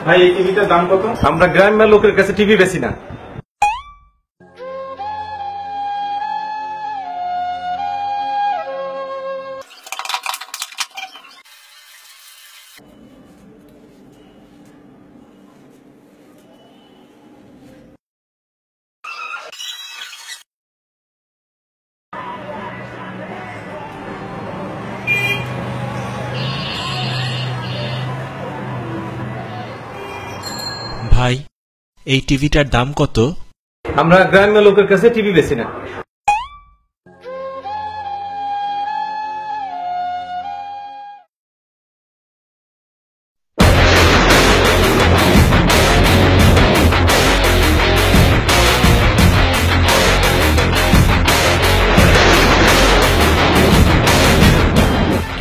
ভাই এই টিভিটার দাম কত? আমরা গ্রামের লোকের কাছে টিভি বেশি না। ভাই এই টিভিটার দাম কত? আমরা গ্রামের লোকের কাছে টিভি বেশি না।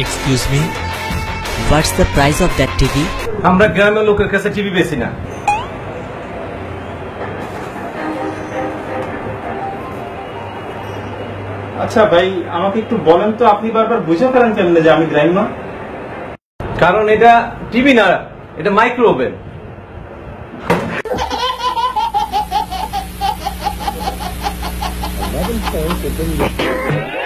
Excuse me, what's the price of that TV? আমরা গ্রামের লোকের কাছে টিভি বেশি না। আচ্ছা ভাই আমাকে একটু বলেন তো, আপনি বারবার বুঝে ফেলেন কেমনে যে আমি গ্রাম্য? কারণ এটা টিভি না, এটা micro oven. Modern phones have been